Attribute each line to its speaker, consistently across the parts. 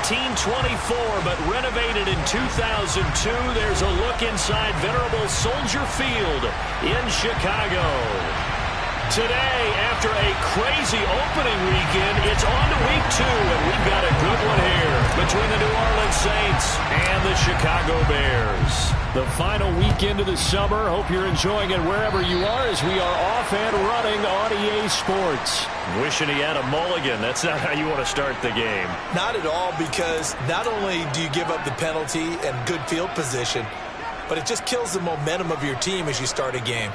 Speaker 1: 1924, but renovated in 2002. There's a look inside venerable Soldier Field in Chicago. Today, after a crazy opening weekend, it's on to week 2, and we've got a good one here between the New Orleans Saints and the Chicago Bears. The final weekend of the summer. Hope you're enjoying it wherever you are as we are off and running on EA Sports. Wishing he had a mulligan. That's not how you want to start the game.
Speaker 2: Not at all, because not only do you give up the penalty and good field position, but it just kills the momentum of your team as you start a game.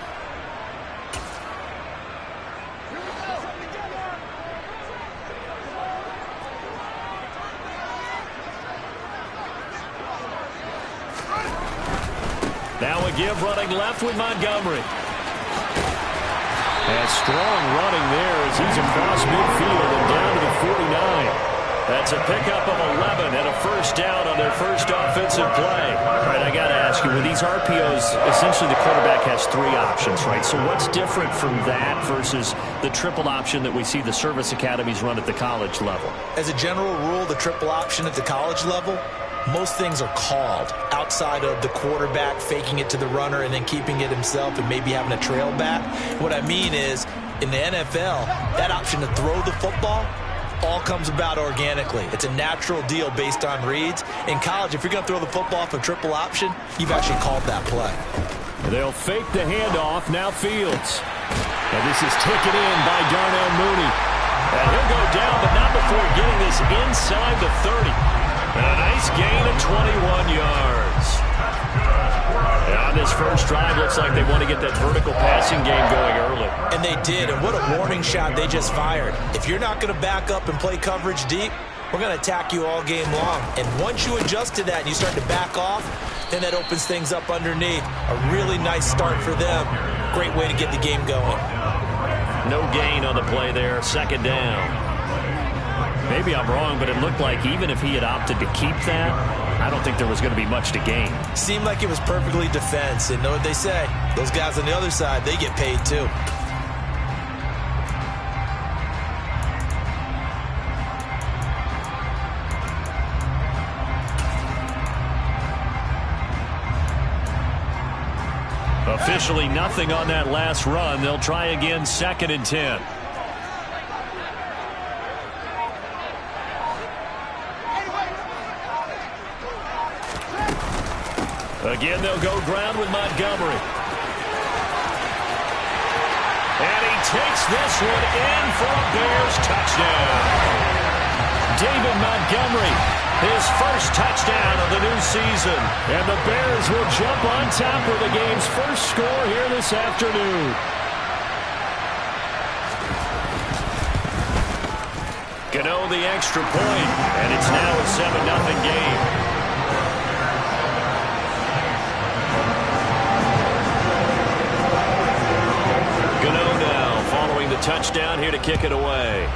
Speaker 1: Now a give running left with Montgomery. And strong running there as he's across midfield and down to the 49. That's a pickup of 11 and a first down on their first offensive play. All right, I got to ask you, with these RPOs, essentially the quarterback has 3 options, right? So what's different from that versus the triple option that we see the service academies run at the college level?
Speaker 2: As a general rule, the triple option at the college level, most things are called outside of the quarterback faking it to the runner and then keeping it himself and maybe having a trail back. What I mean is, in the NFL, that option to throw the football all comes about organically. It's a natural deal based on reads. In college, if you're going to throw the football off a triple option, you've actually called that play.
Speaker 1: They'll fake the handoff. Now Fields. And this is taken in by Darnell Mooney. And he'll go down, but not before getting this inside the 30. And a nice gain of 21 yards. And on this first drive, looks like they want to get that vertical passing game going early. And
Speaker 2: they did, and what a warning shot they just fired. If you're not going to back up and play coverage deep, we're going to attack you all game long. And once you adjust to that and you start to back off, then that opens things up underneath. A really nice start for them. Great way to get the game going.
Speaker 1: No gain on the play there. Second down. Maybe I'm wrong, but it looked like even if he had opted to keep that, I don't think there was going to be much to gain.
Speaker 2: Seemed like it was perfectly defense. And know what they say? Those guys on the other side, they get paid too.
Speaker 1: Officially nothing on that last run. They'll try again, 2nd and 10. Again, they'll go ground with Montgomery. And he takes this one in for a Bears touchdown. David Montgomery, his first touchdown of the new season. And the Bears will jump on top with the game's first score here this afternoon. Gano the extra point, and it's now a 7-0 game. Touchdown here to kick it away.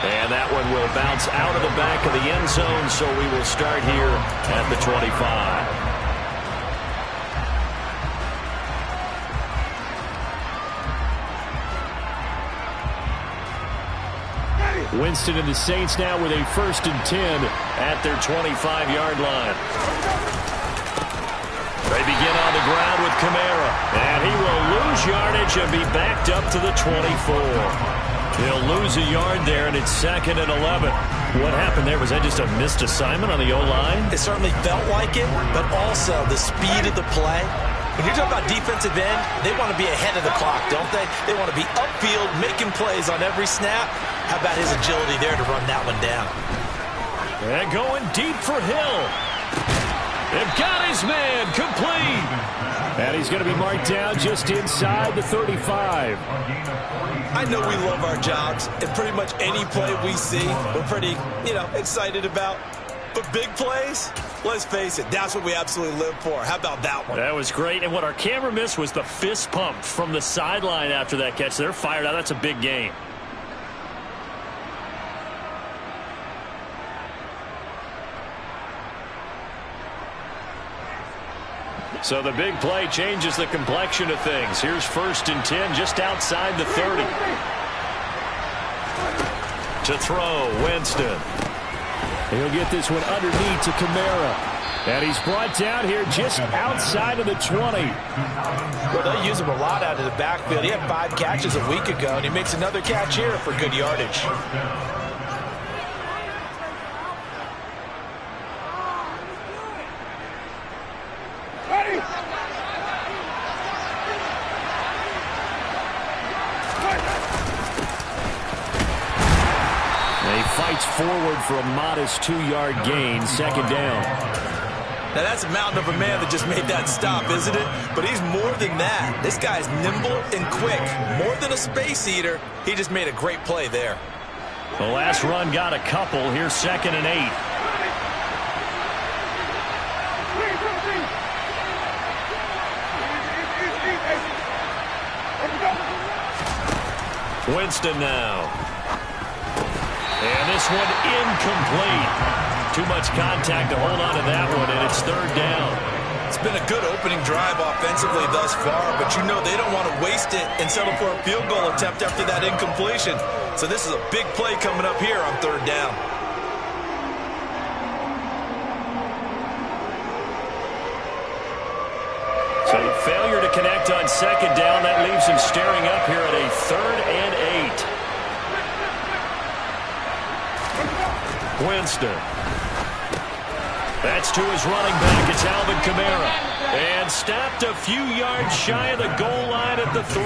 Speaker 1: And that one will bounce out of the back of the end zone, so we will start here at the 25. Winston and the Saints now with a 1st and 10 at their 25-yard line. They begin on the ground with Kamara, and he will lose yardage and be backed up to the 24. He'll lose a yard there, and it's 2nd and 11. What happened there? Was that just a missed assignment on the O-line?
Speaker 2: It certainly felt like it, but also the speed of the play. When you're talking about defensive end, they want to be ahead of the clock, don't they? They want to be upfield, making plays on every snap. How about his agility there to run that one down?
Speaker 1: And going deep for Hill. They've got his man complete. And he's going to be marked down just inside the 35.
Speaker 2: I know we love our jobs, and pretty much any play we see, we're pretty, excited about. But big plays, let's face it, that's what we absolutely live for. How about that one?
Speaker 1: That was great. And what our camera missed was the fist pump from the sideline after that catch. They're fired out. That's a big game. So the big play changes the complexion of things. Here's 1st and 10 just outside the 30. To throw, Winston.
Speaker 3: He'll get this one underneath to Kamara. And he's brought down here just outside of the 20.
Speaker 2: Well, they'll use him a lot out of the backfield. He had 5 catches a week ago, and he makes another catch here for good yardage.
Speaker 3: Fights forward for a modest 2-yard gain, second down.
Speaker 2: Now that's a mountain of a man that just made that stop, isn't it? But he's more than that. This guy's nimble and quick. More than a space eater, he just made a great play there.
Speaker 1: The last run got a couple. Here's 2nd and 8. Winston now. And this one incomplete. Too much contact to hold on to that one, and it's 3rd down.
Speaker 2: It's been a good opening drive offensively thus far, but you know they don't want to waste it and settle for a field goal attempt after that incompletion. So this is a big play coming up here on 3rd down.
Speaker 1: So failure to connect on 2nd down. That leaves him staring up here at a 3rd and 8. Winston. That's to his running back. It's Alvin Kamara. And stopped a few yards shy of the goal line at the 3.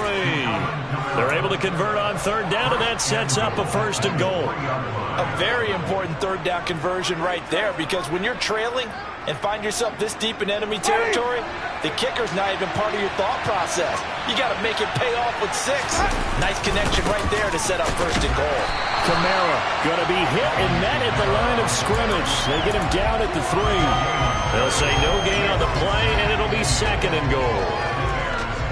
Speaker 1: They're able to convert on 3rd down, and that sets up a 1st and goal.
Speaker 2: A very important 3rd down conversion right there, because when you're trailing and find yourself this deep in enemy territory, the kicker's not even part of your thought process. You got to make it pay off with 6. Nice connection right there to set up 1st and goal.
Speaker 3: Kamara going to be hit and met at the line of scrimmage. They get him down at the 3.
Speaker 1: They'll say no gain on the play, and it'll be 2nd and goal.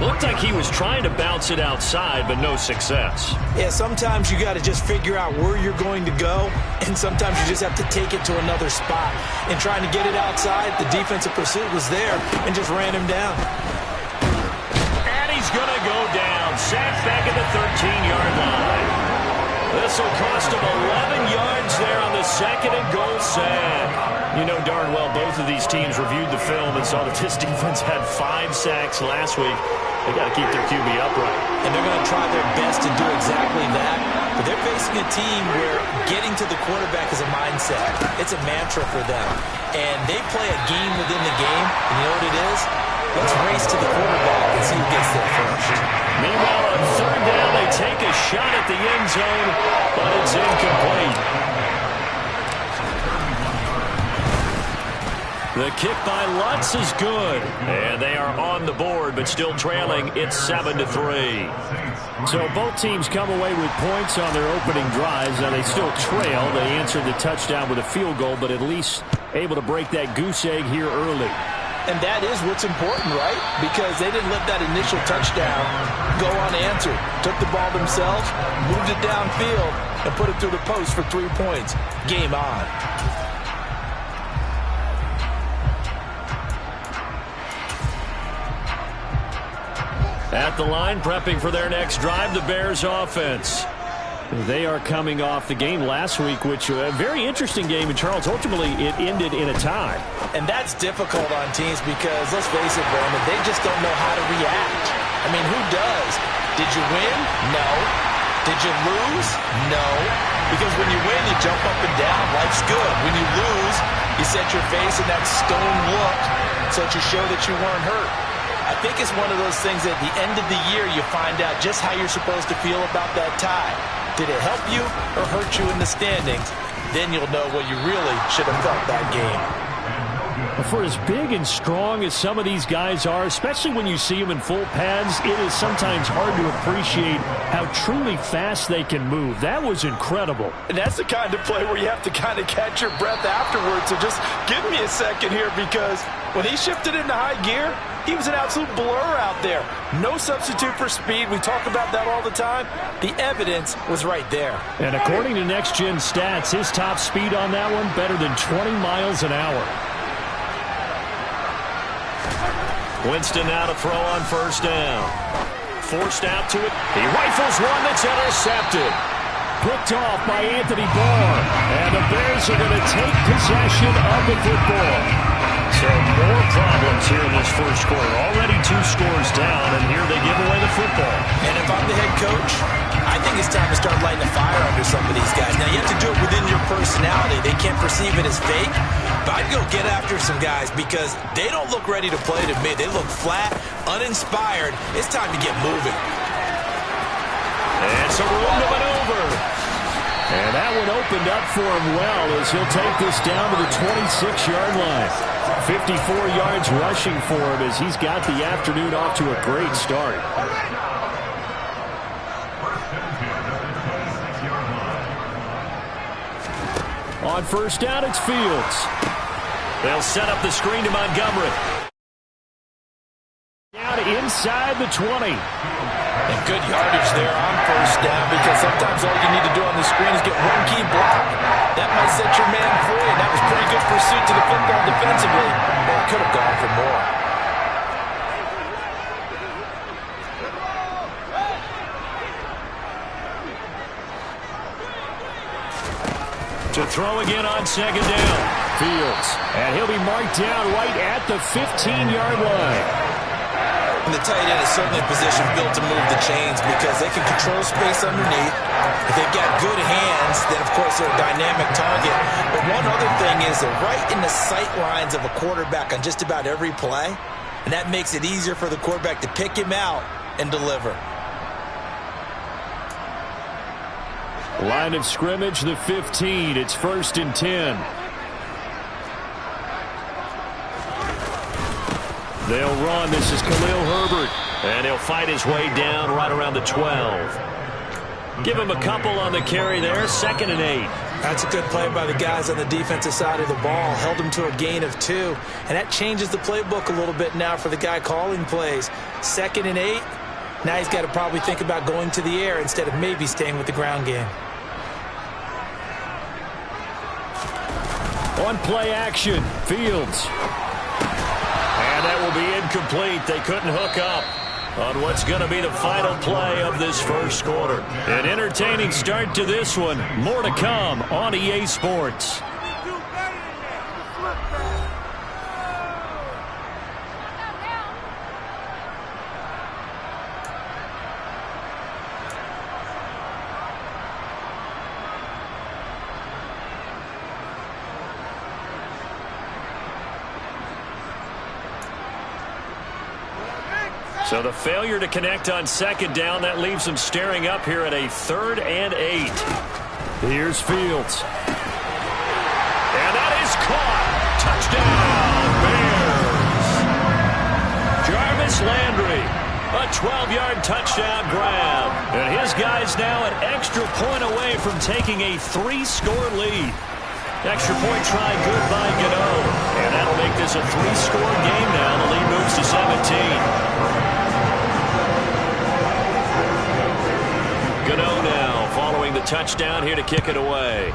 Speaker 1: Looked like he was trying to bounce it outside, but no success.
Speaker 2: Yeah, sometimes you got to just figure out where you're going to go, and sometimes you just have to take it to another spot. And trying to get it outside, the defensive pursuit was there and just ran him down.
Speaker 1: And he's going to go down. Sacked back at the 13-yard line. This will cost him 11 yards there on the 2nd and goal sack. You know darn well both of these teams reviewed the film and saw that this defense had 5 sacks last week. They got to keep their QB upright.
Speaker 2: And they're going to try their best to do exactly that. But they're facing a team where getting to the quarterback is a mindset. It's a mantra for them. And they play a game within the game. And you know what it is? Let's race to the quarterback and see who gets there first.
Speaker 1: Meanwhile, on 3rd down, they take a shot at the end zone, but it's incomplete. The kick by Lutz is good. And they are on the board, but still trailing. It's 7-3.
Speaker 3: So both teams come away with points on their opening drives. Now they still trail. They answered the touchdown with a field goal, but at least able to break that goose egg here early.
Speaker 2: And that is what's important, right? Because they didn't let that initial touchdown go unanswered. Took the ball themselves, moved it downfield, and put it through the post for 3 points. Game on.
Speaker 1: At the line, prepping for their next drive, the Bears offense.
Speaker 3: They are coming off the game last week, which was a very interesting game in Charles. Ultimately, it ended in a tie.
Speaker 2: And that's difficult on teams because, let's face it, Brandon, they just don't know how to react. I mean, who does? Did you win? No. Did you lose? No. Because when you win, you jump up and down. Life's good. When you lose, you set your face in that stone look so that you show that you weren't hurt. I think it's one of those things that at the end of the year you find out just how you're supposed to feel about that tie. Did it help you or hurt you in the standings? Then you'll know what you really should have felt that game.
Speaker 3: For as big and strong as some of these guys are, especially when you see them in full pads, it is sometimes hard to appreciate how truly fast they can move. That was incredible.
Speaker 2: And that's the kind of play where you have to kind of catch your breath afterwards. So just give me a second here, because when he shifted into high gear, he was an absolute blur out there. No substitute for speed. We talk about that all the time. The evidence was right there.
Speaker 3: And according to Next Gen Stats, his top speed on that one, better than 20 miles an hour.
Speaker 1: Winston now to throw on 1st down. Forced out to it. He rifles one that's intercepted.
Speaker 3: Picked off by Anthony Barr. And the Bears are going to take possession of the football.
Speaker 1: So more problems here in this first quarter. Already 2 scores down, and here they give away the football.
Speaker 2: And if I'm the head coach, I think it's time to start lighting a fire under some of these guys. Now, you have to do it within your personality. They can't perceive it as fake. But I'd go get after some guys because they don't look ready to play to me. They look flat, uninspired. It's time to get moving.
Speaker 1: And some room to maneuver.
Speaker 3: And that one opened up for him well as he'll take this down to the 26-yard line. 54 yards rushing for him as he's got the afternoon off to a great start. On first down, it's Fields.
Speaker 1: They'll set up the screen to Montgomery.
Speaker 3: Down inside the 20.
Speaker 2: And good yardage there on first down because sometimes all you need to do on the screen is get one key block. That might set your man free, and that was pretty good pursuit to the football defensively. But it could have gone for more.
Speaker 1: To throw again on second down.
Speaker 3: Fields. And he'll be marked down right at the 15-yard line.
Speaker 2: And the tight end is certainly a position built to move the chains because they can control space underneath. If they've got good hands, then of course they're a dynamic target. But one other thing is they're right in the sight lines of a quarterback on just about every play. And that makes it easier for the quarterback to pick him out and deliver.
Speaker 3: Line of scrimmage, the 15. It's 1st and 10. They'll run. This is Khalil Herbert.
Speaker 1: And he'll fight his way down right around the 12. Give him a couple on the carry there. 2nd and 8.
Speaker 2: That's a good play by the guys on the defensive side of the ball. Held him to a gain of 2. And that changes the playbook a little bit now for the guy calling plays. 2nd and 8. Now he's got to probably think about going to the air instead of maybe staying with the ground game.
Speaker 3: On play action, Fields.
Speaker 1: And that will be incomplete. They couldn't hook up on what's going to be the final play of this first quarter.
Speaker 3: An entertaining start to this one. More to come on EA Sports.
Speaker 1: So the failure to connect on 2nd down, that leaves them staring up here at a 3rd and 8.
Speaker 3: Here's Fields.
Speaker 1: And that is caught. Touchdown, Bears. Jarvis Landry, a 12-yard touchdown grab. And his guy's now an extra point away from taking a 3-score lead. Extra point try good by Gano. And that'll make this a 3-score game now. The lead moves to 17. Gano now following the touchdown here to kick it away.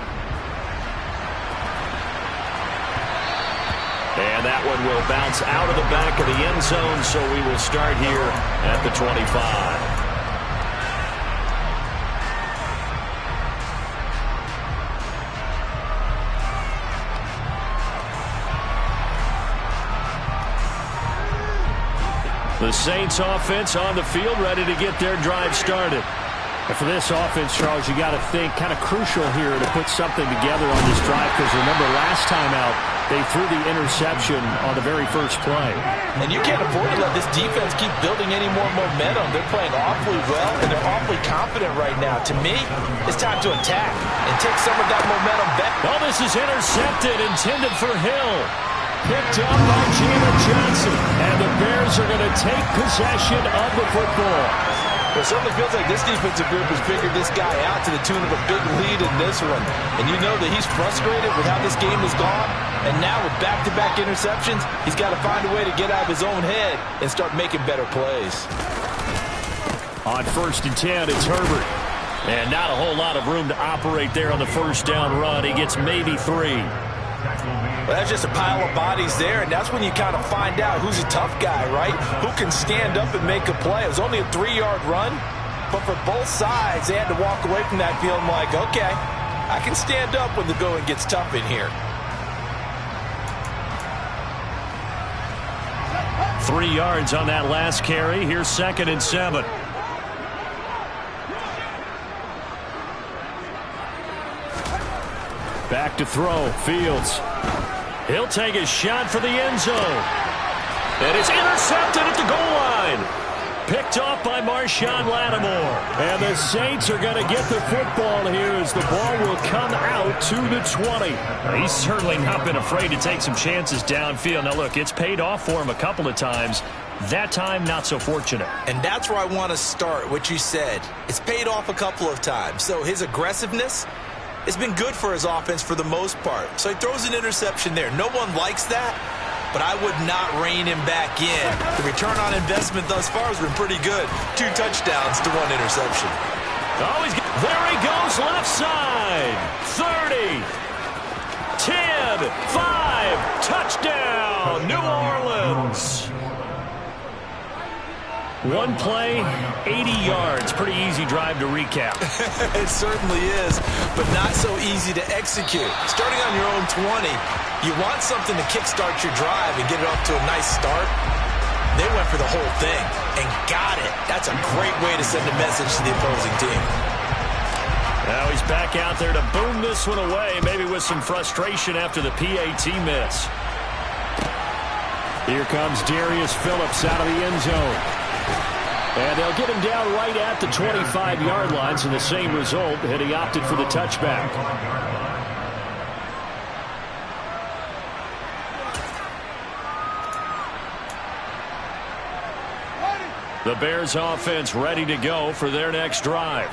Speaker 1: And that one will bounce out of the back of the end zone, so we will start here at the 25.
Speaker 3: The Saints offense on the field, ready to get their drive started. And for this offense, Charles, you got to think kind of crucial here to put something together on this drive because remember last time out, they threw the interception on the very first play.
Speaker 2: And you can't afford to let this defense keep building any more momentum. They're playing awfully well, and they're awfully confident right now. To me, it's time to attack and take some of that momentum back.
Speaker 3: Well, this is intercepted, intended for Hill. Picked up by Jalen Johnson. And the Bears are going to take possession of the football.
Speaker 2: Well, it certainly feels like this defensive group has figured this guy out to the tune of a big lead in this one. And you know that he's frustrated with how this game has gone. And now with back-to-back interceptions, he's got to find a way to get out of his own head and start making better plays.
Speaker 3: On 1st and 10, it's Herbert.
Speaker 1: And not a whole lot of room to operate there on the first down run. He gets maybe 3.
Speaker 2: Well, that's just a pile of bodies there, and that's when you kind of find out who's a tough guy, right? Who can stand up and make a play. It was only a 3-yard run, But for both sides, they had to walk away from that feeling like, okay, I can stand up when the going gets tough in here.
Speaker 3: 3 yards on that last carry. Here's 2nd and 7. Back to throw. Fields. He'll take a shot for the end zone. And it's intercepted at the goal line. Picked off by Marshawn Lattimore. And the Saints are going to get the football here as the ball will come out to the 20. He's certainly not been afraid to take some chances downfield. Now, look, it's paid off for him a couple of times. That time, not so fortunate.
Speaker 2: And that's where I want to start, what you said. It's paid off a couple of times. So his aggressiveness has been good for his offense for the most part. So he throws an interception there. No one likes that, but I would not rein him back in. The return on investment thus far has been pretty good. 2 touchdowns to 1 interception.
Speaker 3: There he goes, left side. 30, 10, 5, touchdown, New Orleans. 1 play, 80 yards. Pretty easy drive to recap.
Speaker 2: It certainly is, but not so easy to execute. Starting on your own 20, you want something to kickstart your drive and get it off to a nice start. They went for the whole thing and got it. That's a great way to send a message to the opposing team.
Speaker 3: Now he's back out there to boom this one away, maybe with some frustration after the PAT miss. Here comes Darius Phillips out of the end zone. And they'll get him down right at the 25-yard line, so the same result, and he opted for the touchback. The Bears offense ready to go for their next drive.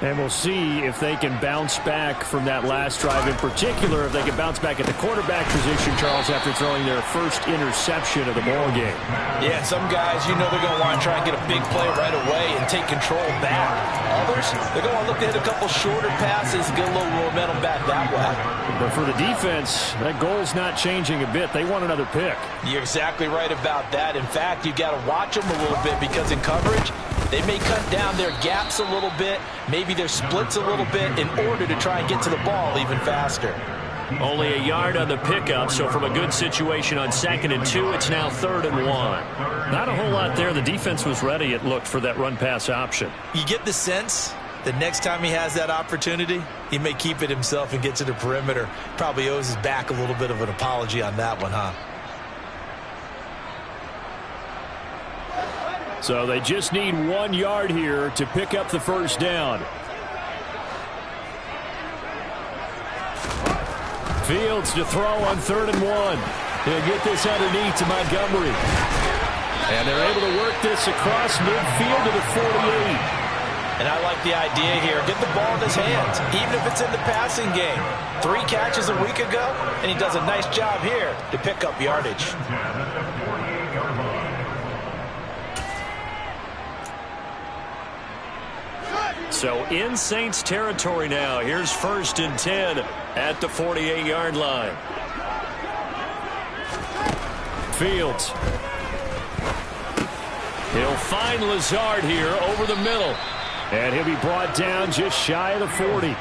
Speaker 3: And we'll see if they can bounce back from that last drive. In particular, if they can bounce back at the quarterback position, Charles, after throwing their first interception of the ball game.
Speaker 2: Yeah, some guys, you know they're going to want to try and get a big play right away and take control back. Others, they're going to look to hit a couple shorter passes and get a little momentum back that way.
Speaker 3: But for the defense, that goal's not changing a bit. They want another pick.
Speaker 2: You're exactly right about that. In fact, you got to watch them a little bit because in coverage, they may cut down their gaps a little bit, maybe their splits a little bit in order to try and get to the ball even faster.
Speaker 3: Only a yard on the pickup, so from a good situation on 2nd and 2, it's now 3rd and 1. Not a whole lot there. The defense was ready, it looked, for that run-pass option.
Speaker 2: You get the sense that next time he has that opportunity, he may keep it himself and get to the perimeter. Probably owes his back a little bit of an apology on that one, huh?
Speaker 3: So they just need 1 yard here to pick up the first down. Fields to throw on 3rd and 1. He'll get this underneath to Montgomery. And they're able to work this across midfield to the 48.
Speaker 2: And I like the idea here. Get the ball in his hands, even if it's in the passing game. 3 catches a week ago, and he does a nice job here to pick up yardage.
Speaker 3: So in Saints territory now. Here's 1st and 10 at the 48-yard line. Fields. He'll find Lazard here over the middle. And he'll be brought down just shy of the 40.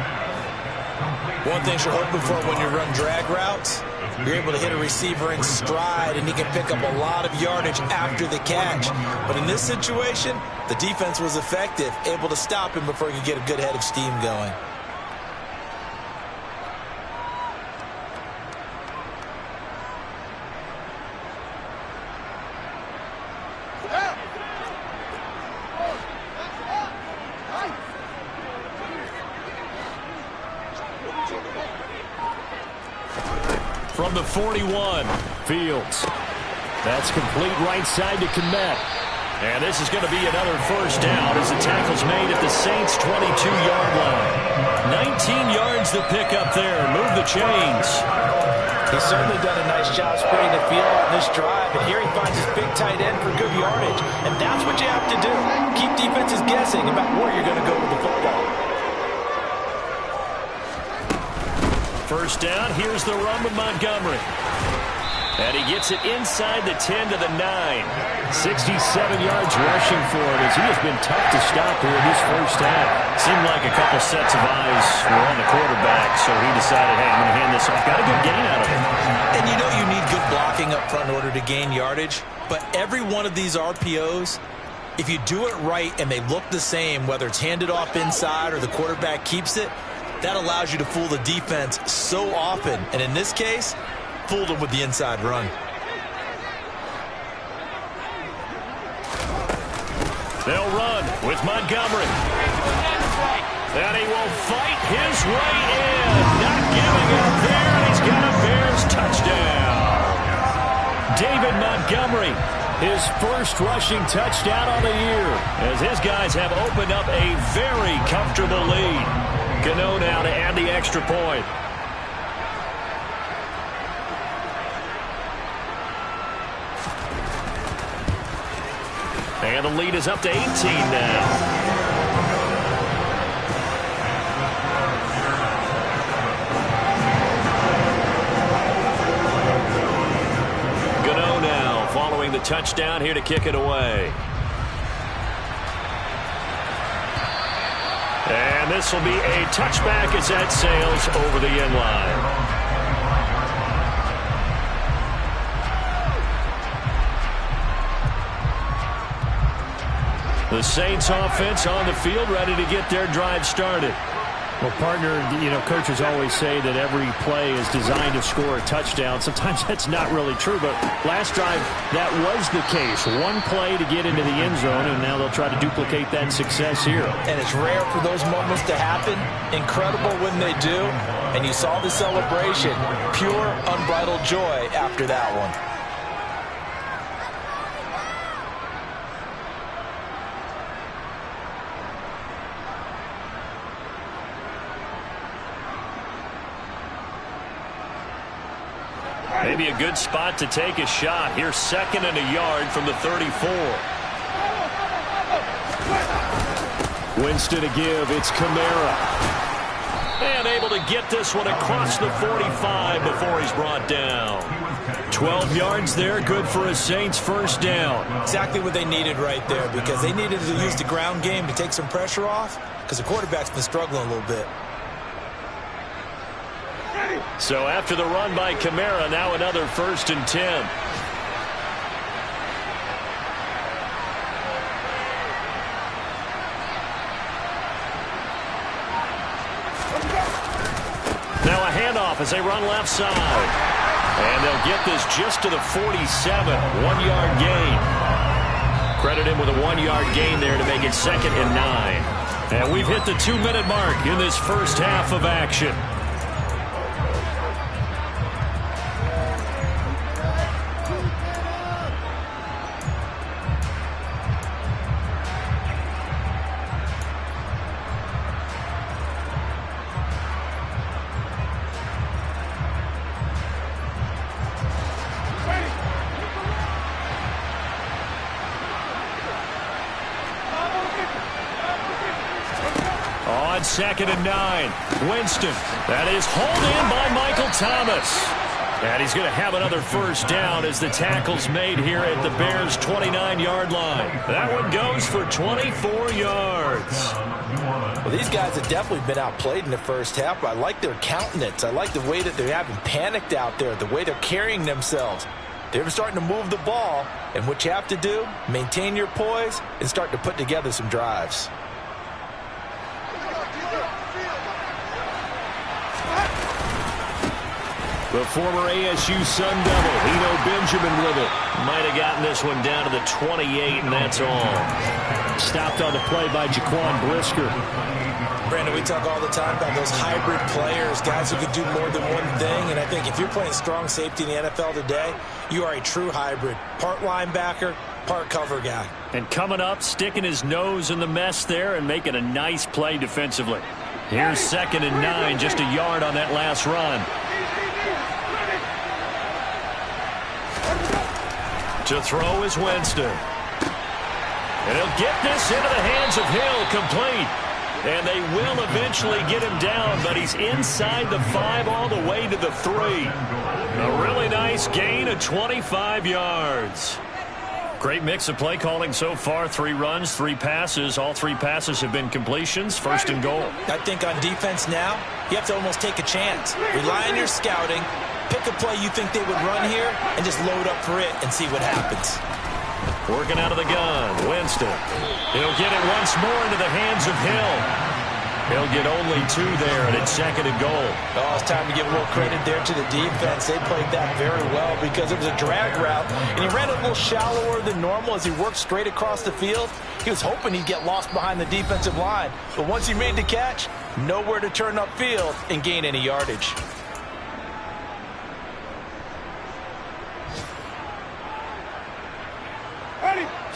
Speaker 2: One thing you're hoping for when you run drag routes, you're able to hit a receiver in stride, and he can pick up a lot of yardage after the catch. But in this situation, the defense was effective, able to stop him before he could get a good head of steam going.
Speaker 3: From the 41, Fields. That's complete right side to Kmet. And this is going to be another first down as the tackle's made at the Saints' 22-yard line. 19 yards to pick up there. Move the chains.
Speaker 2: He's certainly done a nice job spreading the field on this drive, and here he finds his big tight end for good yardage. And that's what you have to do. Keep defenses guessing about where you're going to go with the football.
Speaker 3: First down, here's the run with Montgomery.
Speaker 1: And he gets it inside the 10 to the 9.
Speaker 3: 67 yards rushing for it as he has been tough to stop here in this first half.
Speaker 1: Seemed like a couple sets of eyes were on the quarterback, so he decided, hey, I'm going to hand this off. Got a good gain out of it.
Speaker 2: And you know you need good blocking up front in order to gain yardage, but every one of these RPOs, if you do it right and they look the same, whether it's handed off inside or the quarterback keeps it, that allows you to fool the defense so often. And in this case, fooled them with the inside run.
Speaker 1: They'll run with Montgomery. And he will fight his way in. Not giving up there. He's got a Bears touchdown. David Montgomery, his first rushing touchdown on the year, as his guys have opened up a very comfortable lead. Gano now to add the extra point. And the lead is up to 18 now. Gano now following the touchdown here to kick it away. And this will be a touchback as that sails over the end line. The Saints offense on the field, ready to get their drive started.
Speaker 3: Well, partner, coaches always say that every play is designed to score a touchdown. Sometimes that's not really true, but last drive, that was the case. One play to get into the end zone, and now they'll try to duplicate that success here.
Speaker 2: And it's rare for those moments to happen. Incredible when they do. And you saw the celebration. Pure, unbridled joy after that one.
Speaker 1: Maybe a good spot to take a shot. Here's 2nd and a yard from the 34.
Speaker 3: Winston to give. It's Kamara.
Speaker 1: And able to get this one across the 45 before he's brought down. 12 yards there. Good for a Saints first down.
Speaker 2: Exactly what they needed right there, because they needed to use the ground game to take some pressure off, because the quarterback's been struggling a little bit.
Speaker 1: So after the run by Kamara, now another 1st and 10. Now a handoff as they run left side. And they'll get this just to the 47. 1-yard gain. Credit him with a 1-yard gain there to make it 2nd and 9. And we've hit the 2-minute mark in this first half of action. On 2nd and 9, Winston. That is hauled in by Michael Thomas. And he's going to have another first down as the tackle's made here at the Bears' 29-yard line. That one goes for 24 yards.
Speaker 2: Well, these guys have definitely been outplayed in the first half, but I like their countenance. I like the way that they're having panicked out there, the way they're carrying themselves. They're starting to move the ball, and what you have to do, maintain your poise and start to put together some drives.
Speaker 1: The former ASU Sun Devil, Eno Benjamin with it. Might have gotten this one down to the 28, and that's all.
Speaker 3: Stopped on the play by Jaquan Brisker.
Speaker 2: Brandon, we talk all the time about those hybrid players, guys who can do more than one thing, and I think if you're playing strong safety in the NFL today, you are a true hybrid. Part linebacker, part cover guy.
Speaker 3: And coming up, sticking his nose in the mess there and making a nice play defensively.
Speaker 1: Here's 2nd and 9, just a yard on that last run. To throw is Winston. And he'll get this into the hands of Hill, complete. And they will eventually get him down, but he's inside the 5 all the way to the 3. A really nice gain of 25 yards. Great mix of play calling so far. 3 runs, 3 passes. All 3 passes have been completions. 1st and goal.
Speaker 2: I think on defense now, you have to almost take a chance. Rely on your scouting. Pick a play you think they would run here and just load up for it and see what happens.
Speaker 1: Working out of the gun. Winston. He'll get it once more into the hands of Hill. He'll get only 2 there, and it's 2nd and goal.
Speaker 2: Oh, it's time to give a little credit there to the defense. They played that very well because it was a drag route, and he ran a little shallower than normal as he worked straight across the field. He was hoping he'd get lost behind the defensive line, but once he made the catch, nowhere to turn upfield and gain any yardage.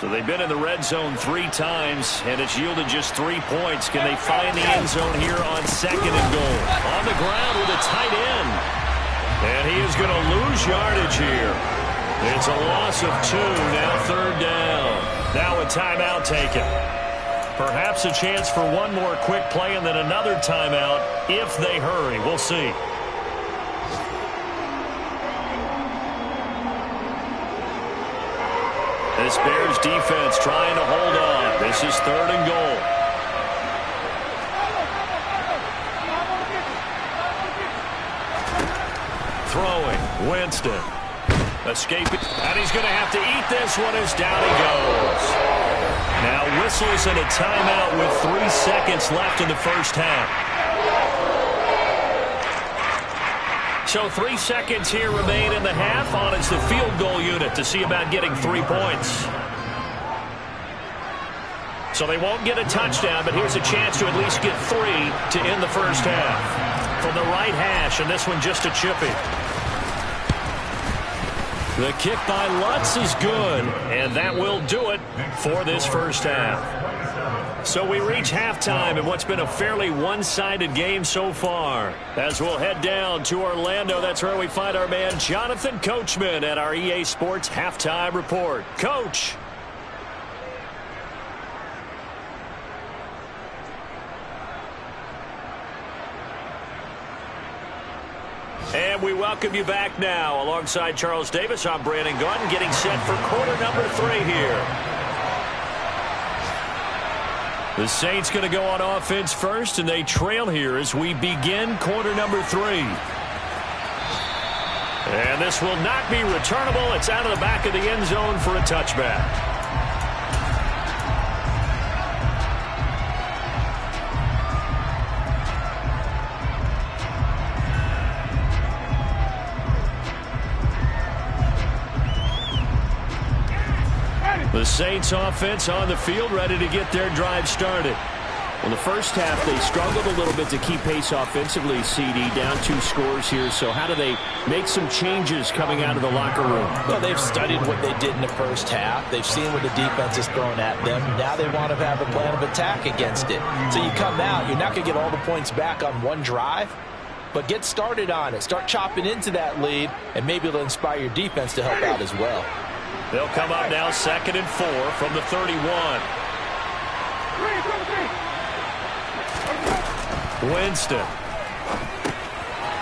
Speaker 1: So they've been in the red zone 3 times, and it's yielded just 3 points. Can they find the end zone here on 2nd and goal? On the ground with a tight end. And he is going to lose yardage here. It's a loss of 2, now 3rd down. Now a timeout taken. Perhaps a chance for one more quick play and then another timeout if they hurry. We'll see. This Bears defense trying to hold on. This is 3rd and goal. Throwing. Winston. Escaping. And he's going to have to eat this one as down he goes. Now whistles and a timeout with 3 seconds left in the first half. So 3 seconds here remain in the half. On is the field goal unit to see about getting 3 points. So they won't get a touchdown, but here's a chance to at least get 3 to end the first half. From the right hash, and this one just a chippy. The kick by Lutz is good, and that will do it for this first half. So we reach halftime in what's been a fairly one-sided game so far. As we'll head down to Orlando, that's where we find our man Jonathan Coachman at our EA Sports Halftime Report. Coach. And we welcome you back now. Alongside Charles Davis, I'm Brandon Gordon, getting set for quarter number 3 here. The Saints going to go on offense first, and they trail here as we begin quarter number 3. And this will not be returnable. It's out of the back of the end zone for a touchback. The Saints offense on the field, ready to get their drive started. Well, the first half, they struggled a little bit to keep pace offensively, CD, down 2 scores here. So how do they make some changes coming out of the locker room?
Speaker 2: Well, they've studied what they did in the first half. They've seen what the defense is throwing at them. Now they want to have a plan of attack against it. So you come out, you're not going to get all the points back on one drive, but get started on it. Start chopping into that lead, and maybe it'll inspire your defense to help out as well.
Speaker 1: They'll come up now 2nd and 4 from the 31. Winston.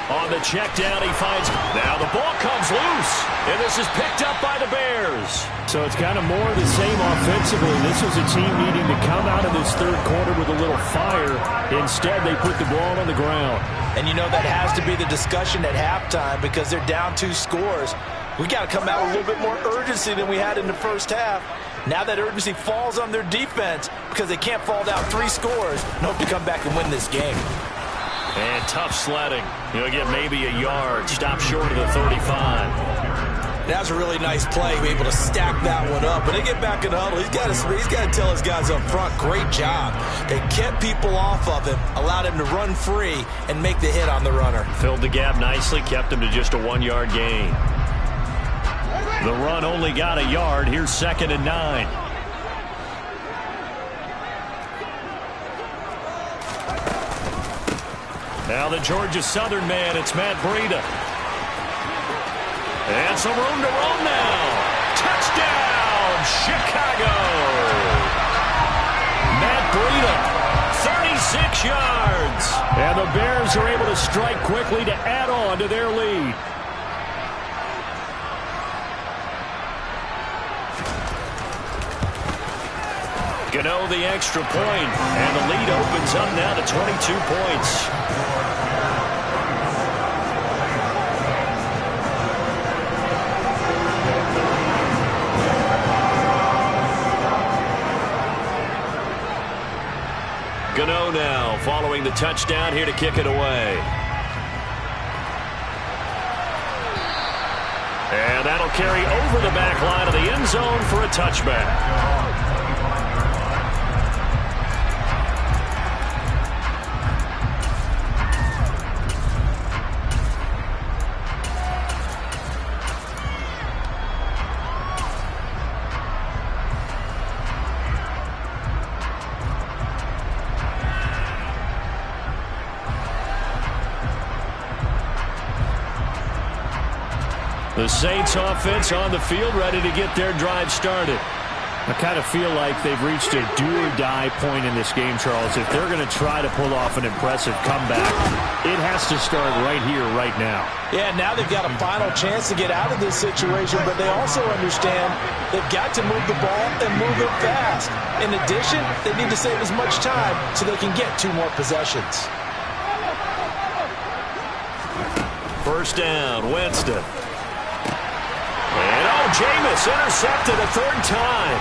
Speaker 1: On the check down, he finds. Now the ball comes loose, and this is picked up by the Bears.
Speaker 3: So it's kind of more of the same offensively. This was a team needing to come out of this 3rd quarter with a little fire. Instead, they put the ball on the ground.
Speaker 2: And you know that has to be the discussion at halftime because they're down 2 scores. We got to come out with a little bit more urgency than we had in the first half. Now that urgency falls on their defense because they can't fall down 3 scores and hope to come back and win this game.
Speaker 1: And tough sledding. He'll get maybe a yard. Stop short of the 35.
Speaker 2: That was a really nice play. We're able to stack that one up. But they get back in the huddle. He's got to tell his guys up front, great job. They kept people off of him, allowed him to run free, and make the hit on the runner.
Speaker 1: Filled the gap nicely, kept him to just a 1-yard gain. The run only got a yard. Here's 2nd and 9. Now the Georgia Southern man, it's Matt Breida. And some room to roam now. Touchdown, Chicago. Matt Breida, yards.
Speaker 3: And the Bears are able to strike quickly to add on to their lead.
Speaker 1: Gano the extra point, and the lead opens up now to 22 points. Gano now following the touchdown here to kick it away. And that'll carry over the back line of the end zone for a touchback. The Saints offense on the field, ready to get their drive started.
Speaker 3: I kind of feel like they've reached a do-or-die point in this game, Charles. If they're going to try to pull off an impressive comeback, it has to start right here, right now.
Speaker 2: Yeah, now they've got a final chance to get out of this situation, but they also understand they've got to move the ball and move it fast. In addition, they need to save as much time so they can get 2 more possessions.
Speaker 1: First down, Winston. And Jameis intercepted a 3rd time.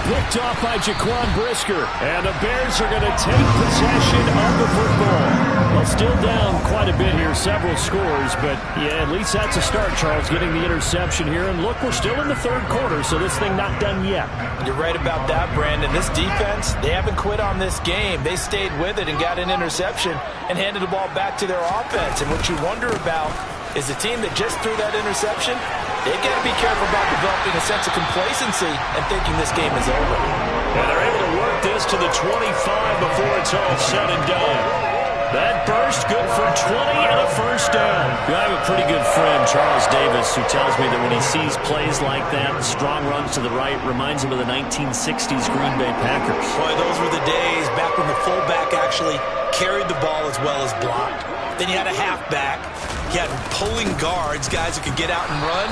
Speaker 3: Picked off by Jaquan Brisker. And the Bears are going to take possession of the football. Well, still down quite a bit here, several scores. But, yeah, at least that's a start, Charles, getting the interception here. And, look, we're still in the 3rd quarter, so this thing not done yet.
Speaker 2: You're right about that, Brandon. This defense, they haven't quit on this game. They stayed with it and got an interception and handed the ball back to their offense. And what you wonder about is the team that just threw that interception, they've got to be careful about developing a sense of complacency and thinking this game is over.
Speaker 1: And they're able to work this to the 25 before it's all said and done. That burst good for 20 and a first down.
Speaker 3: I have a pretty good friend, Charles Davis, who tells me that when he sees plays like that, strong runs to the right, reminds him of the 1960s Green Bay Packers.
Speaker 2: Boy, those were the days back when the fullback actually carried the ball as well as blocked. Then you had a halfback. You had pulling guards, guys who could get out and run.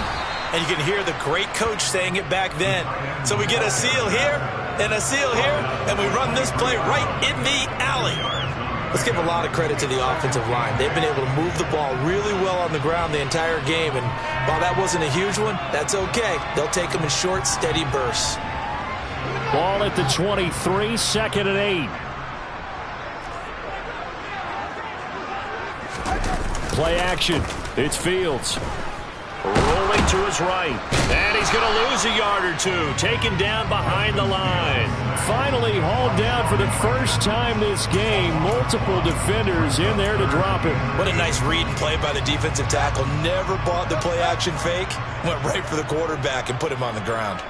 Speaker 2: And you can hear the great coach saying it back then. So we get a seal here and a seal here, and we run this play right in the alley. Let's give a lot of credit to the offensive line. They've been able to move the ball really well on the ground the entire game. And while that wasn't a huge one, that's okay. They'll take them in short, steady bursts.
Speaker 3: Ball at the 23, 2nd and 8. Play action. It's Fields.
Speaker 1: Rolling to his right. And he's going to lose a yard or 2. Taken down behind the line.
Speaker 3: Finally hauled down for the first time this game. Multiple defenders in there to drop him.
Speaker 2: What a nice read and play by the defensive tackle. Never bought the play action fake. Went right for the quarterback and put him on the ground.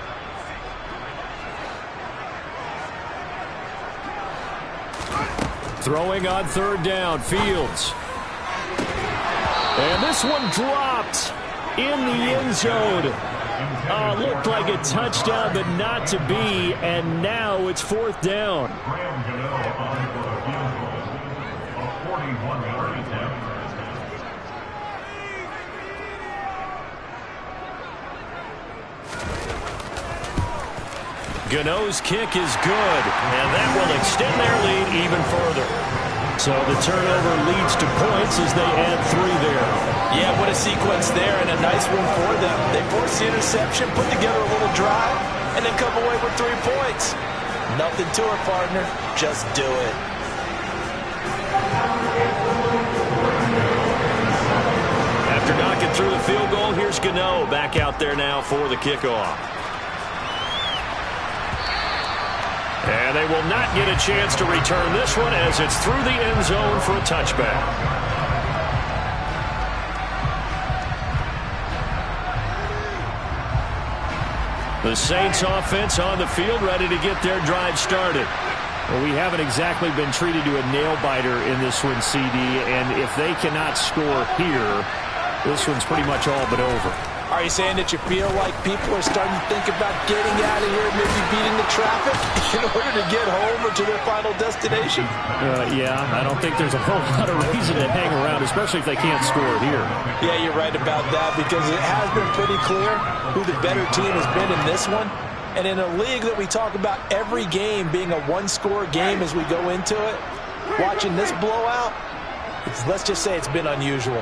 Speaker 3: Throwing on 3rd down, Fields. And this one dropped in the end zone. Looked like a touchdown, but not to be. And now it's 4th down.
Speaker 1: Gano's kick is good, and that will extend their lead even further.
Speaker 3: So the turnover leads to points as they add 3 there.
Speaker 2: Yeah, what a sequence there, and a nice one for them. They forced the interception, put together a little drive, and then come away with 3 points. Nothing to it, partner. Just do it.
Speaker 1: After knocking through the field goal, here's Gano back out there now for the kickoff. And they will not get a chance to return this one as it's through the end zone for a touchback. The Saints offense on the field ready to get their drive started.
Speaker 3: Well, we haven't exactly been treated to a nail-biter in this one, CD, and if they cannot score here, this one's pretty much all but over.
Speaker 2: Are you saying that you feel like people are starting to think about getting out of here, maybe beating the traffic in order to get home or to their final destination?
Speaker 3: Yeah, I don't think there's a whole lot of reason to hang around, especially if they can't score here.
Speaker 2: Yeah, you're right about that, because it has been pretty clear who the better team has been in this one. And in a league that we talk about every game being a one-score game as we go into it, watching this blowout, let's just say it's been unusual.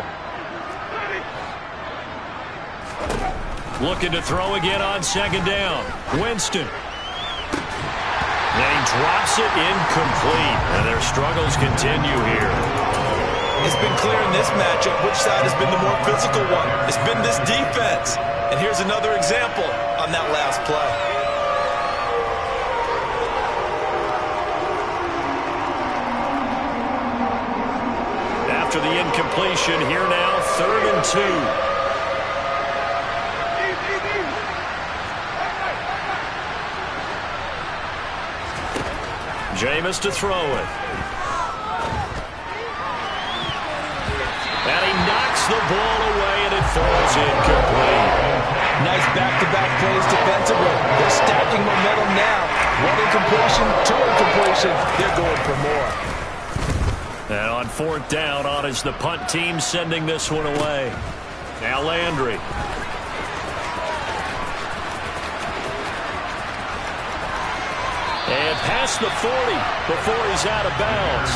Speaker 1: Looking to throw again on second down. Winston. And he drops it incomplete. And their struggles continue here.
Speaker 2: It's been clear in this matchup which side has been the more physical one. It's been this defense. And here's another example on that last play.
Speaker 1: After the incompletion, here now, 3rd and 2. Jameis to throw it. And he knocks the ball away, and it falls incomplete.
Speaker 2: Nice back-to-back plays defensively. They're stacking momentum now. 1 incompletion, 2 incompletion. They're going for more.
Speaker 1: And on 4th down, on is the punt team sending this one away. Now Landry. And past the 40 before he's out of bounds.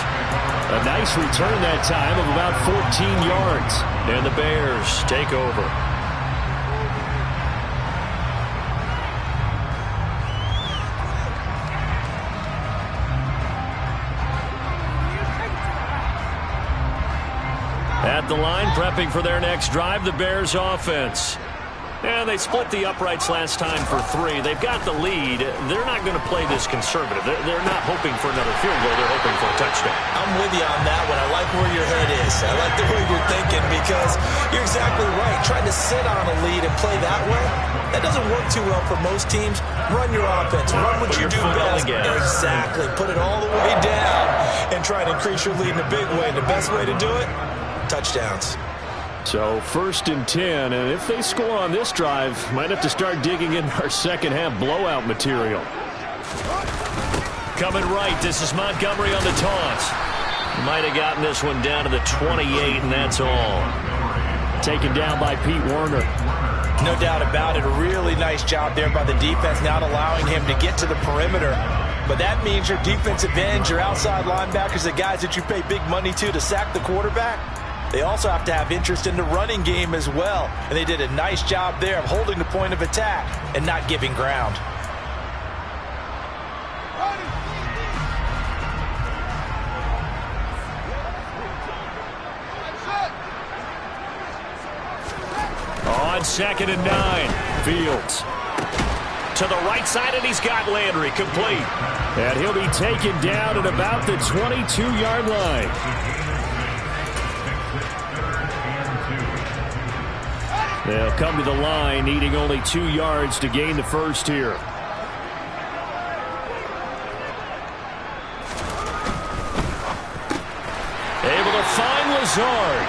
Speaker 3: A nice return that time of about 14 yards.
Speaker 1: And the Bears take over. At the line, prepping for their next drive, the Bears offense. And they split the uprights last time for 3. They've got the lead. They're not going to play this conservative. They're not hoping for another field goal. They're hoping for a touchdown.
Speaker 2: I'm with you on that one. I like where your head is. I like the way you're thinking, because you're exactly right. Trying to sit on a lead and play that way, that doesn't work too well for most teams. Run your offense. Run what you do best. Exactly. Put it all the way down and try to increase your lead in a big way. And the best way to do it, touchdowns.
Speaker 3: So 1st and 10, and if they score on this drive, might have to start digging in our second half blowout material.
Speaker 1: Coming right, this is Montgomery on the toss. Might have gotten this one down to the 28, and that's all.
Speaker 3: Taken down by Pete Werner.
Speaker 2: No doubt about it. A really nice job there by the defense, not allowing him to get to the perimeter. But that means your defensive ends, your outside linebackers, the guys that you pay big money to sack the quarterback, they also have to have interest in the running game as well. And they did a nice job there of holding the point of attack and not giving ground.
Speaker 1: On 2nd and 9, Fields. To the right side, and he's got Landry complete.
Speaker 3: And he'll be taken down at about the 22-yard line. They'll come to the line, needing only 2 yards to gain the first here.
Speaker 1: Able to find Lazard.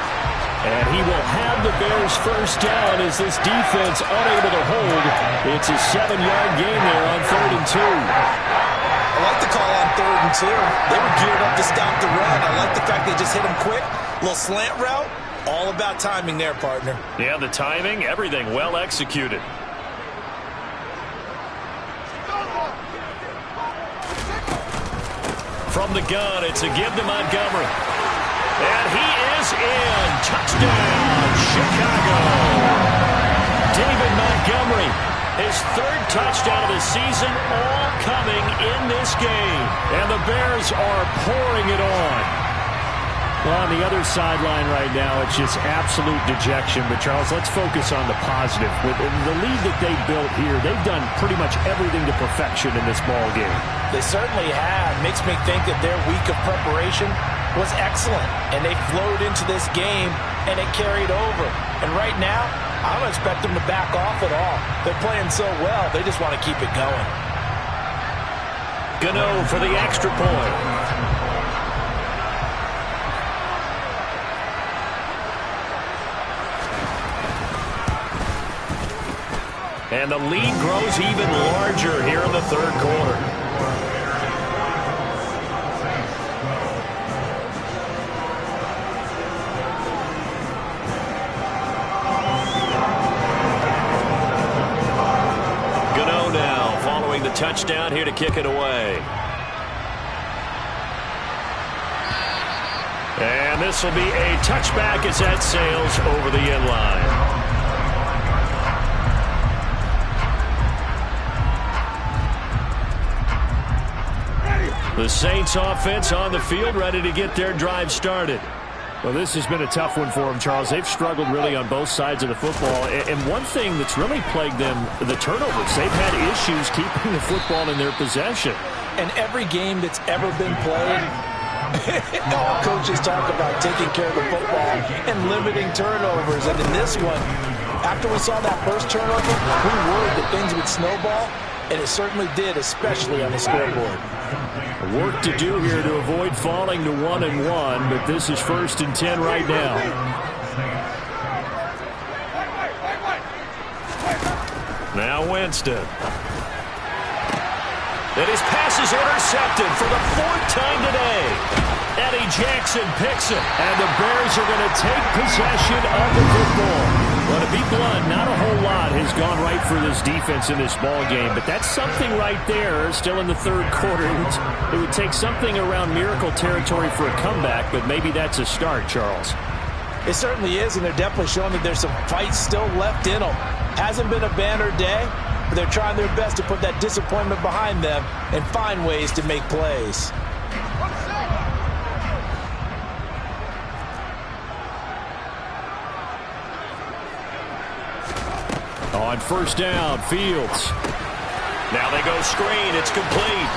Speaker 3: And he will have the Bears first down as this defense unable to hold. It's a 7-yard gain there on 3rd and 2.
Speaker 2: I like the call on 3rd and 2. They were geared up to stop the run. I like the fact they just hit him quick. Little slant route. All about timing there, partner.
Speaker 1: Yeah, the timing, everything well executed. From the gun, it's a give to Montgomery. And he is in. Touchdown, Chicago. David Montgomery, his 3rd touchdown of the season, all coming in this game. And the Bears are pouring it on.
Speaker 3: Well, on the other sideline right now, it's just absolute dejection. But, Charles, let's focus on the positive. With the lead that they built here, they've done pretty much everything to perfection in this ball game.
Speaker 2: They certainly have. Makes me think that their week of preparation was excellent. And they flowed into this game, and it carried over. And right now, I don't expect them to back off at all. They're playing so well, they just want to keep it going.
Speaker 1: Gano for the extra point. And the lead grows even larger here in the third quarter. Gano now following the touchdown here to kick it away. And this will be a touchback as that sails over the end line. The Saints offense on the field, ready to get their drive started.
Speaker 3: Well, this has been a tough one for them, Charles. They've struggled really on both sides of the football. And one thing that's really plagued them, the turnovers. They've had issues keeping the football in their possession.
Speaker 2: And every game that's ever been played, all coaches talk about taking care of the football and limiting turnovers. And in this one, after we saw that first turnover, we worried that things would snowball, and it certainly did, especially on the scoreboard.
Speaker 3: Work to do here to avoid falling to 1-1, but this is 1st and 10 right now.
Speaker 1: Now Winston. And his pass is intercepted for the 4th time today. Eddie Jackson picks it.
Speaker 3: And the Bears are going to take possession of the football. Well, to be blunt, not a whole lot has gone right for this defense in this ball game, but that's something right there still in the third quarter. It would take something around miracle territory for a comeback, but maybe that's a start, Charles.
Speaker 2: It certainly is, and they're definitely showing that there's some fight still left in them. Hasn't been a banner day, but they're trying their best to put that disappointment behind them and find ways to make plays.
Speaker 3: On 1st down, Fields.
Speaker 1: Now they go screen. It's complete.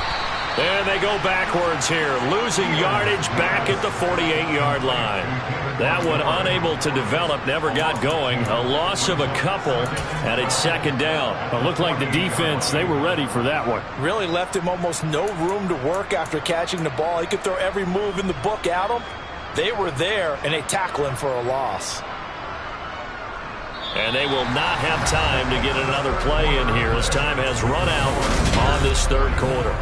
Speaker 1: And they go backwards here, losing yardage back at the 48-yard line. That one unable to develop, never got going. A loss of a couple, and it's 2nd down.
Speaker 3: It looked like the defense, they were ready for that one.
Speaker 2: Really left him almost no room to work after catching the ball. He could throw every move in the book at him. They were there, and they tackle him for a loss.
Speaker 1: And they will not have time to get another play in here as time has run out on this third quarter.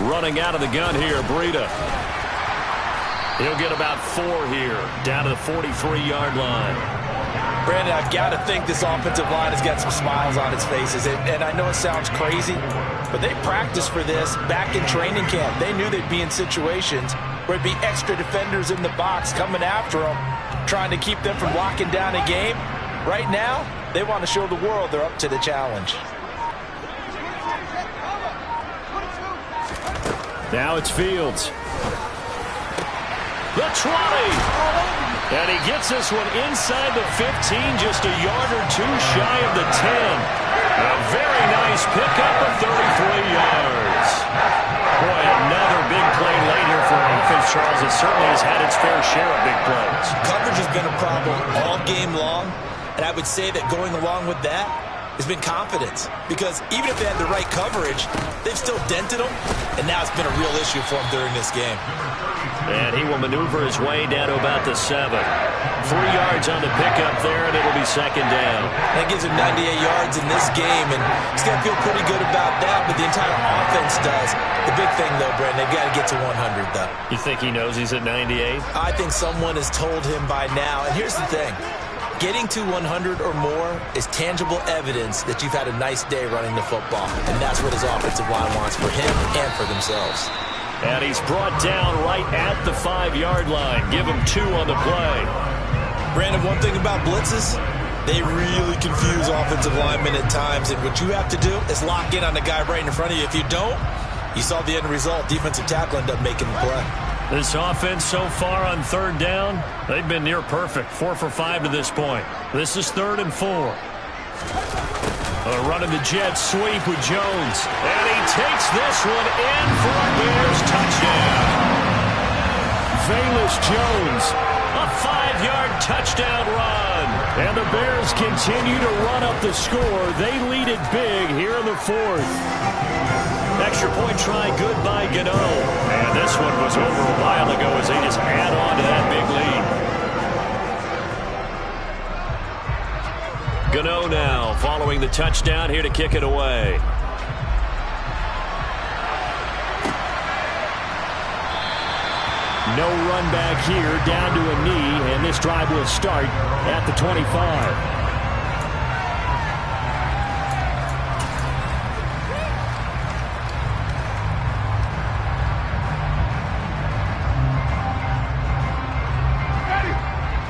Speaker 1: Running out of the gun here, Breida. He'll get about 4 here, down to the 43-yard line.
Speaker 2: Brandon, I've got to think this offensive line has got some smiles on its faces. And I know it sounds crazy, but they practiced for this back in training camp. They knew they'd be in situations where it'd be extra defenders in the box coming after them, trying to keep them from locking down a game. Right now, they want to show the world they're up to the challenge.
Speaker 3: Now it's Fields.
Speaker 1: The 20. And he gets this one inside the 15, just a yard or two shy of the 10. A very nice pickup of 33 yards. Boy, another big play late here for offense, Charles. It certainly has had its fair share of big plays.
Speaker 2: Coverage has been a problem all game long, and I would say that going along with that has been confidence. Because even if they had the right coverage, they've still dented them, and now it's been a real issue for them during this game.
Speaker 1: And he will maneuver his way down to about the 7. 3 yards on the pickup there, and it'll be 2nd down.
Speaker 2: That gives him 98 yards in this game, and he's got to feel pretty good about that, but the entire offense does. The big thing, though, Brandon, they've got to get to 100, though.
Speaker 1: You think he knows he's at 98?
Speaker 2: I think someone has told him by now. And here's the thing. Getting to 100 or more is tangible evidence that you've had a nice day running the football, and that's what his offensive line wants for him and for themselves.
Speaker 1: And he's brought down right at the 5-yard line. Give him 2 on the play.
Speaker 2: Brandon, one thing about blitzes, they really confuse offensive linemen at times. And what you have to do is lock in on the guy right in front of you. If you don't, you saw the end result. Defensive tackle ended up making the play.
Speaker 1: This offense so far on 3rd down, they've been near perfect. 4 for 5 to this point. This is 3rd and 4. Running the jet sweep with Jones. And he takes this one in for a Bears touchdown. Velus Jones, a 5-yard touchdown run.
Speaker 3: And the Bears continue to run up the score. They lead it big here in the fourth.
Speaker 1: Extra point try good by Gano. And this one was over a while ago as they just add on to that big lead. Gano now following the touchdown here to kick it away.
Speaker 3: No run back here, down to a knee, and this drive will start at the 25.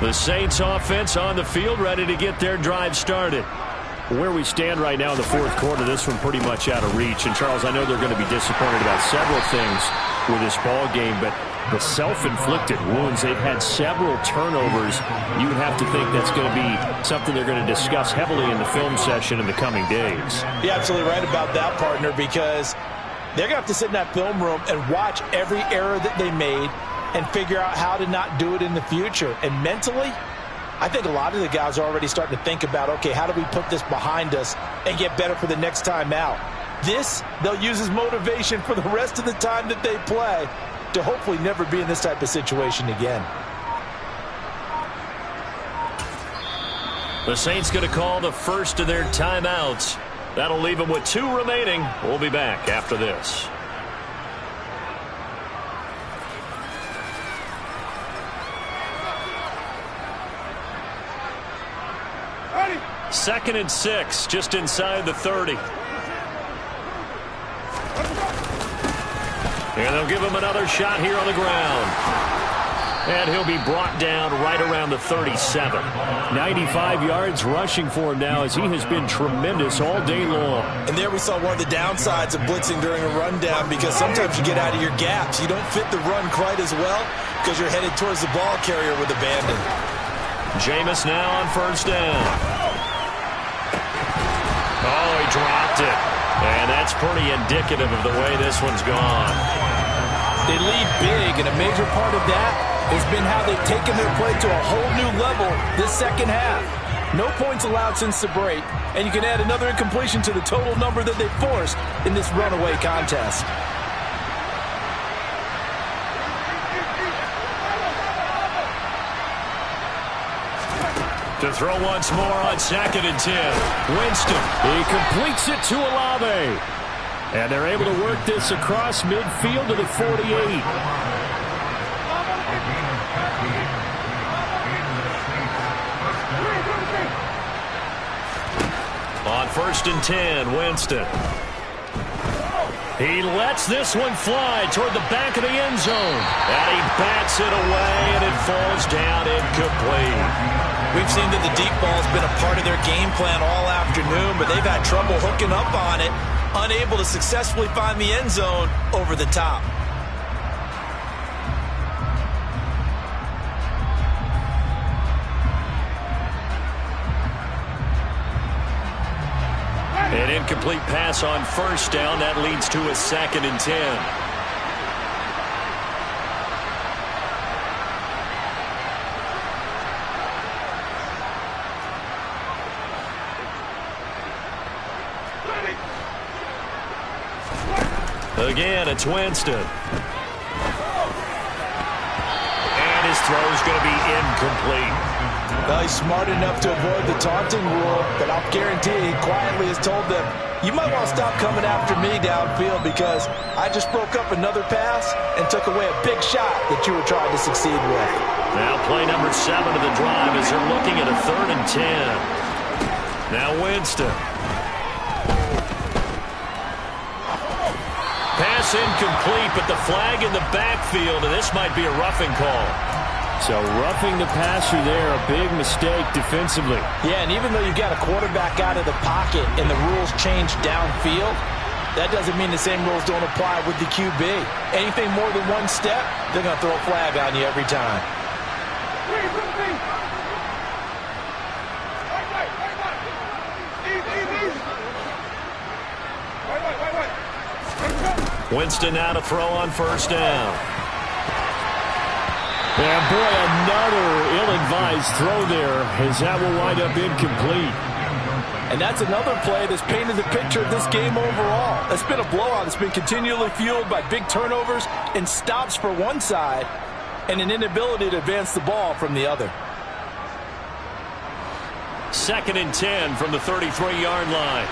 Speaker 1: The Saints offense on the field, ready to get their drive started.
Speaker 3: Where we stand right now in the fourth quarter, this one pretty much out of reach. And, Charles, I know they're going to be disappointed about several things with this ball game, but the self-inflicted wounds, they've had several turnovers. You would have to think that's going to be something they're going to discuss heavily in the film session in the coming days.
Speaker 2: You're absolutely right about that, partner, because they're going to have to sit in that film room and watch every error that they made and figure out how to not do it in the future. And mentally, I think a lot of the guys are already starting to think about, okay, how do we put this behind us and get better for the next time out? This, they'll use as motivation for the rest of the time that they play to hopefully never be in this type of situation again.
Speaker 1: The Saints going to call the first of their timeouts. That'll leave them with 2 remaining. We'll be back after this. Second and 6, just inside the 30. And they'll give him another shot here on the ground. And he'll be brought down right around the 37.
Speaker 3: 95 yards rushing for him now as he has been tremendous all day long.
Speaker 2: And there we saw one of the downsides of blitzing during a rundown, because sometimes you get out of your gaps. You don't fit the run quite as well because you're headed towards the ball carrier with abandon.
Speaker 1: Jameis now on first down. Oh, he dropped it. And that's pretty indicative of the way this one's gone.
Speaker 2: They lead big, and a major part of that has been how they've taken their play to a whole new level this second half. No points allowed since the break, and you can add another incompletion to the total number that they forced in this runaway contest.
Speaker 1: To throw once more on 2nd and 10.
Speaker 3: Winston, he completes it to Olave. And they're able to work this across midfield to the 48.
Speaker 1: On 1st and 10, Winston. He lets this one fly toward the back of the end zone. And he bats it away, and it falls down incomplete.
Speaker 2: We've seen that the deep ball's been a part of their game plan all afternoon, but they've had trouble hooking up on it, unable to successfully find the end zone over the top.
Speaker 1: An incomplete pass on first down. That leads to a 2nd and 10. Again, it's Winston. And his throw's going to be incomplete.
Speaker 2: Well, he's smart enough to avoid the taunting rule, but I'll guarantee he quietly has told them, you might want to stop coming after me downfield because I just broke up another pass and took away a big shot that you were trying to succeed with.
Speaker 1: Now play number 7 of the drive as they're looking at a 3rd and 10. Now Winston. Pass incomplete, but the flag in the backfield, and this might be a roughing call.
Speaker 3: So roughing the passer there, a big mistake defensively.
Speaker 2: Yeah, and even though you've got a quarterback out of the pocket and the rules change downfield, that doesn't mean the same rules don't apply with the QB. Anything more than one step, they're going to throw a flag on you every time.
Speaker 1: Winston now to throw on first down.
Speaker 3: And boy, another ill-advised throw there, as that will wind up incomplete.
Speaker 4: And that's another play that's painted the picture of this game overall. It's been a blowout. It's been continually fueled by big turnovers and stops for one side and an inability to advance the ball from the other.
Speaker 1: 2nd and 10 from the 33-yard line.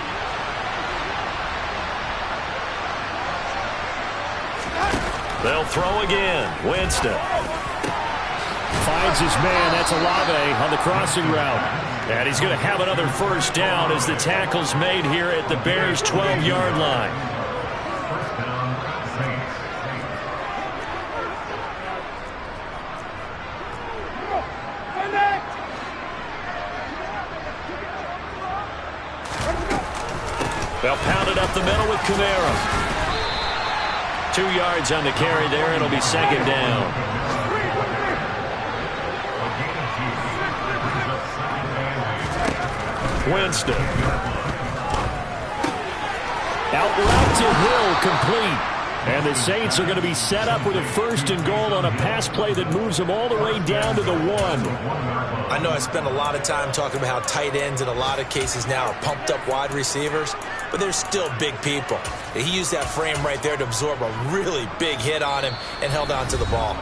Speaker 1: They'll throw again. Winston
Speaker 3: finds his man. That's Olave on the crossing route.
Speaker 1: And he's going to have another first down as the tackle's made here at the Bears' 12-yard line. They'll pound it up the middle with Kamara. 2 yards on the carry there. It'll be 2nd down. Winston.
Speaker 3: Out route to Hill, complete. And the Saints are going to be set up with a 1st and goal on a pass play that moves them all the way down to the 1.
Speaker 2: I know I spent a lot of time talking about how tight ends in a lot of cases now are pumped up wide receivers, but they're still big people. He used that frame right there to absorb a really big hit on him and held on to the ball.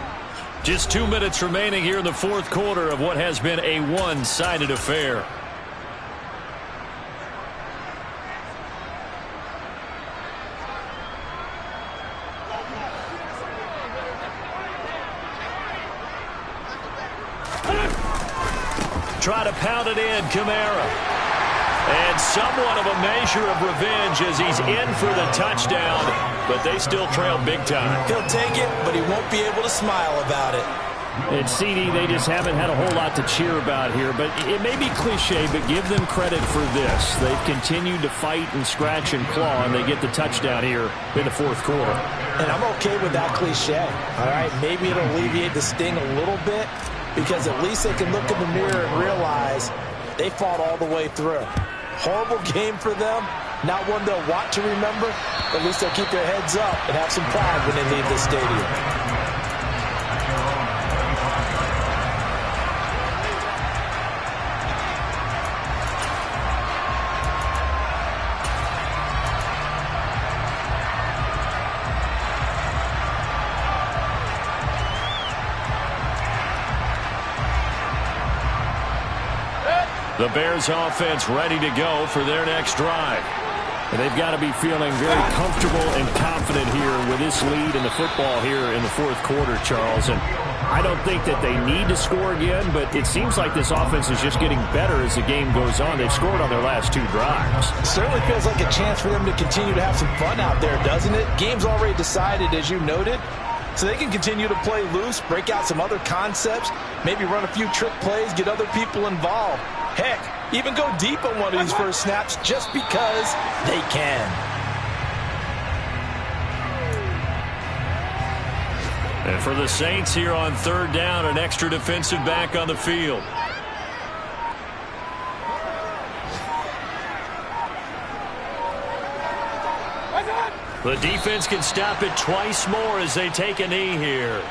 Speaker 1: Just 2 minutes remaining here in the 4th quarter of what has been a one-sided affair. Try to pound it in, Kamara. And somewhat of a measure of revenge as he's in for the touchdown, but they still trail big time.
Speaker 2: He'll take it, but he won't be able to smile about it.
Speaker 3: And CD, they just haven't had a whole lot to cheer about here, but it may be cliche, but give them credit for this. They've continued to fight and scratch and claw, and they get the touchdown here in the 4th quarter.
Speaker 2: And I'm okay with that cliche, all right? Maybe it'll alleviate the sting a little bit, because at least they can look in the mirror and realize they fought all the way through. Horrible game for them, not one they'll want to remember, but at least they'll keep their heads up and have some pride when they leave the stadium.
Speaker 1: The Bears offense ready to go for their next drive.
Speaker 3: And they've got to be feeling very comfortable and confident here with this lead in the football here in the 4th quarter, Charles. And I don't think that they need to score again, but it seems like this offense is just getting better as the game goes on. They've scored on their last 2 drives.
Speaker 2: It certainly feels like a chance for them to continue to have some fun out there, doesn't it? Game's already decided, as you noted. So they can continue to play loose, break out some other concepts, maybe run a few trick plays, get other people involved. Heck, even go deep on one of these first snaps just because they can.
Speaker 1: And for the Saints here on 3rd down, an extra defensive back on the field. The defense can stop it twice more as they take a knee here.